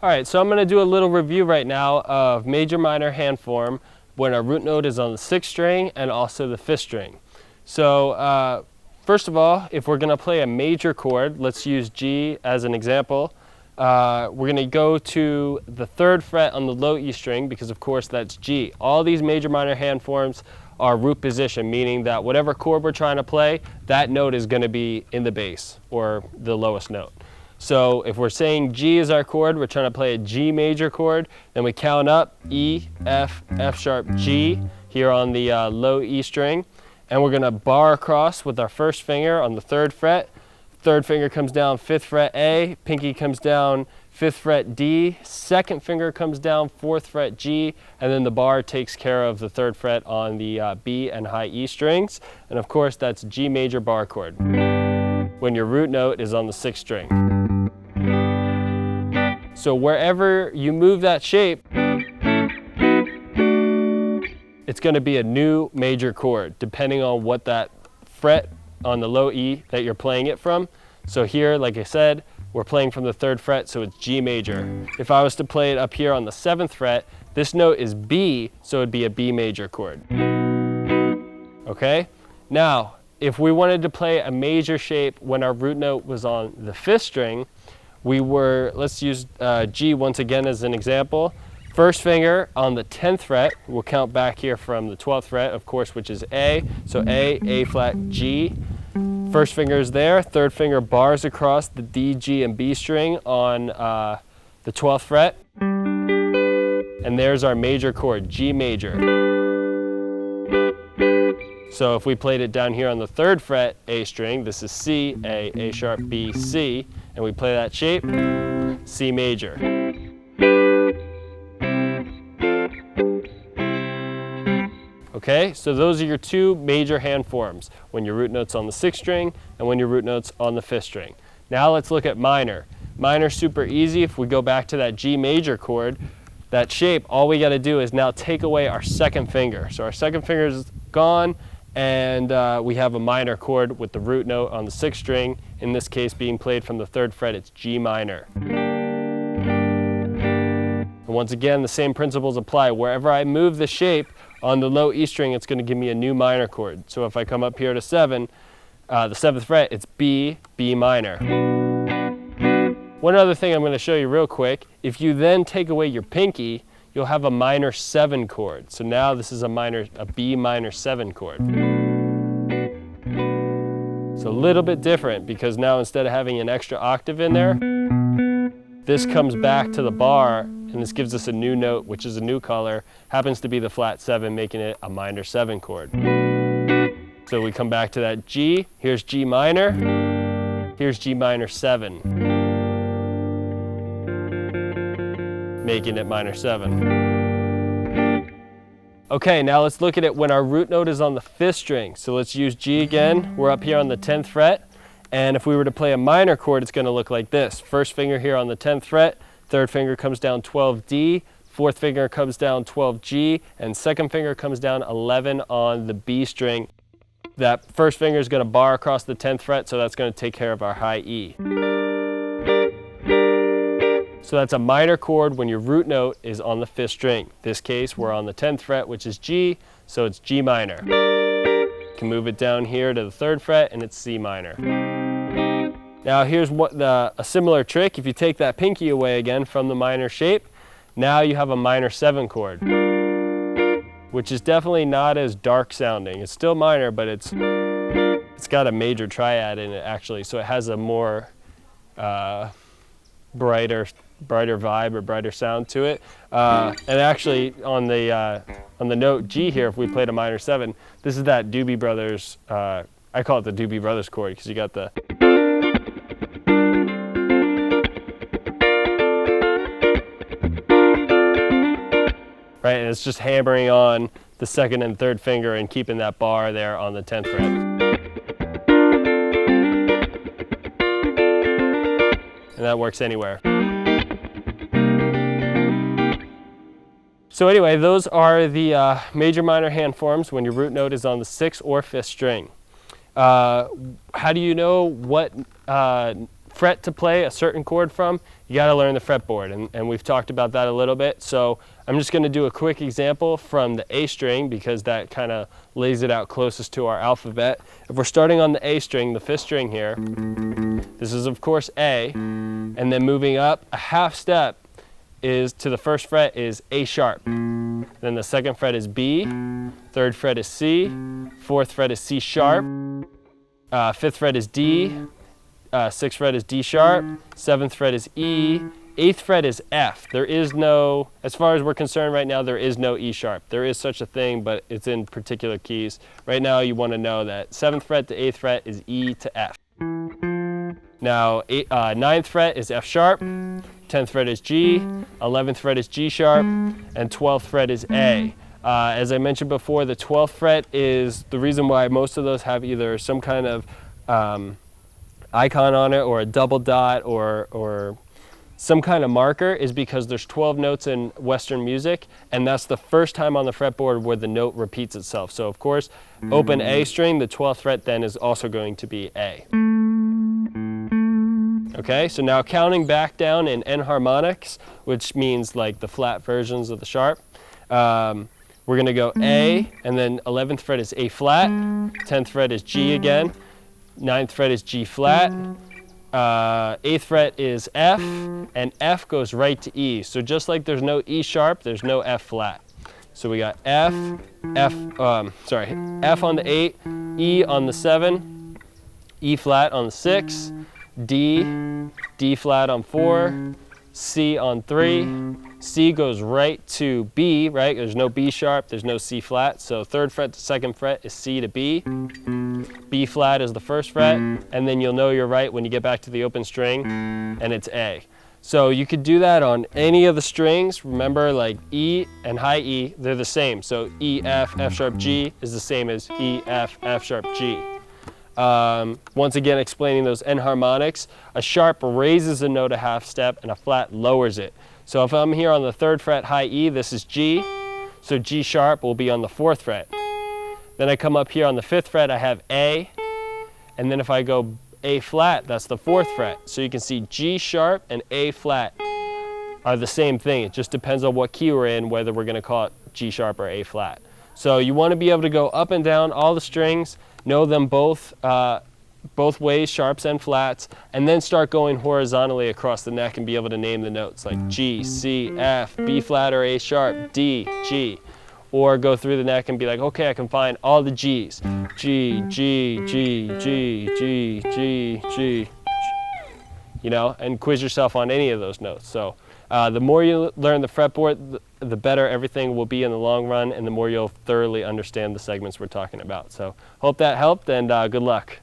All right, so I'm going to do a little review right now of major minor hand form when our root note is on the 6th string and also the 5th string. So first of all, if we're going to play a major chord, let's use G as an example. We're going to go to the 3rd fret on the low E string because of course that's G. All these major minor hand forms are root position, meaning that whatever chord we're trying to play, that note is going to be in the bass or the lowest note. So if we're saying G is our chord, we're trying to play a G major chord, then we count up E, F, F sharp, G here on the low E string, and we're going to bar across with our first finger on the 3rd fret. 3rd finger comes down 5th fret A, pinky comes down 5th fret D, 2nd finger comes down 4th fret G, and then the bar takes care of the 3rd fret on the B and high E strings. And of course that's G major bar chord when your root note is on the 6th string. So wherever you move that shape, it's going to be a new major chord depending on what that fret on the low E that you're playing it from. So here, like I said, we're playing from the 3rd fret, so it's G major. If I was to play it up here on the 7th fret, this note is B, so it'd be a B major chord. Okay? Now, if we wanted to play a major shape when our root note was on the 5th string, let's use G once again as an example. First finger on the 10th fret, we'll count back here from the 12th fret, of course, which is A. So A flat, G. First finger is there. 3rd finger bars across the D, G, and B string on the 12th fret. And there's our major chord, G major. So if we played it down here on the 3rd fret, A string, this is C, A sharp, B, C, and we play that shape, C major. Okay, so those are your two major hand forms, when your root note's on the 6th string and when your root note's on the 5th string. Now let's look at minor. Minor's super easy. If we go back to that G major chord, that shape, all we got to do is now take away our 2nd finger. So our 2nd finger is gone, and we have a minor chord with the root note on the 6th string, in this case being played from the 3rd fret, it's G minor. And once again, the same principles apply. Wherever I move the shape on the low E string, it's going to give me a new minor chord. So if I come up here to 7, the 7th fret, it's B, B minor. One other thing I'm going to show you real quick, if you then take away your pinky, you'll have a minor 7 chord. So now this is a B minor 7 chord. It's a little bit different because now instead of having an extra octave in there, this comes back to the bar and this gives us a new note, which is a new color, happens to be the flat 7, making it a minor 7 chord. So we come back to that G, here's G minor, here's G minor 7. Making it minor 7. Okay, now let's look at it when our root note is on the 5th string. So let's use G again. We're up here on the 10th fret. And if we were to play a minor chord, it's going to look like this. First finger here on the 10th fret, 3rd finger comes down 12D, 4th finger comes down 12G, and 2nd finger comes down 11 on the B string. That first finger is going to bar across the 10th fret, so that's going to take care of our high E. So that's a minor chord when your root note is on the 5th string. In this case, we're on the 10th fret, which is G, so it's G minor. You can move it down here to the 3rd fret, and it's C minor. Now here's a similar trick. If you take that pinky away again from the minor shape, now you have a minor 7 chord, which is definitely not as dark sounding. It's still minor, but it's got a major triad in it actually, so it has a more brighter vibe or brighter sound to it. And actually on the note G here, if we played a minor 7, this is that Doobie Brothers, I call it the Doobie Brothers chord because you got the right, and it's just hammering on the 2nd and 3rd finger and keeping that bar there on the 10th fret. And that works anywhere. So anyway, those are the major minor hand forms when your root note is on the 6th or 5th string. How do you know what fret to play a certain chord from, you got to learn the fretboard, and we've talked about that a little bit. So I'm just going to do a quick example from the A string because that kind of lays it out closest to our alphabet. If we're starting on the A string, the 5th string here, this is of course A, and then moving up a half step is to the 1st fret is A sharp. Then the 2nd fret is B, 3rd fret is C, 4th fret is C sharp, 5th fret is D, 6th fret is D sharp, 7th fret is E, 8th fret is F. There is no, as far as we're concerned right now, there is no E sharp. There is such a thing, but it's in particular keys. Right now you want to know that 7th fret to 8th fret is E to F. Now 9th fret is F sharp, 10th fret is G, 11th fret is G sharp, and 12th fret is A. As I mentioned before, the 12th fret is the reason why most of those have either some kind of icon on it or a double dot or some kind of marker is because there's 12 notes in Western music, and that's the first time on the fretboard where the note repeats itself. So of course, open A string, the 12th fret then is also going to be A. Okay, so now counting back down in enharmonics, which means like the flat versions of the sharp, we're going to go A, and then 11th fret is A flat, 10th fret is G again, 9th fret is G flat, 8th fret is F, and F goes right to E. So just like there's no E sharp, there's no F flat. So we got F on the 8, E on the 7, E flat on the 6, D flat on 4, C on 3, C goes right to B, right? There's no B sharp, there's no C flat, so 3rd fret to 2nd fret is C to B, B flat is the 1st fret, and then you'll know you're right when you get back to the open string, and it's A. So you could do that on any of the strings. Remember, like E and high E, they're the same. So E, F, F sharp, G is the same as E, F, F sharp, G. Once again, explaining those enharmonics, a sharp raises a note a half step and a flat lowers it. So if I'm here on the 3rd fret high E, this is G, so G sharp will be on the 4th fret. Then I come up here on the 5th fret, I have A, and then if I go A flat, that's the 4th fret. So you can see G sharp and A flat are the same thing. It just depends on what key we're in, whether we're going to call it G sharp or A flat. So you want to be able to go up and down all the strings, know them both ways, sharps and flats, and then start going horizontally across the neck and be able to name the notes like G, C, F, B flat or A sharp, D, G. Or go through the neck and be like, okay, I can find all the G's. G, G, G, G, G, G, G, you know, and quiz yourself on any of those notes. So the more you learn the fretboard, the better everything will be in the long run, and the more you'll thoroughly understand the segments we're talking about. So hope that helped, and good luck.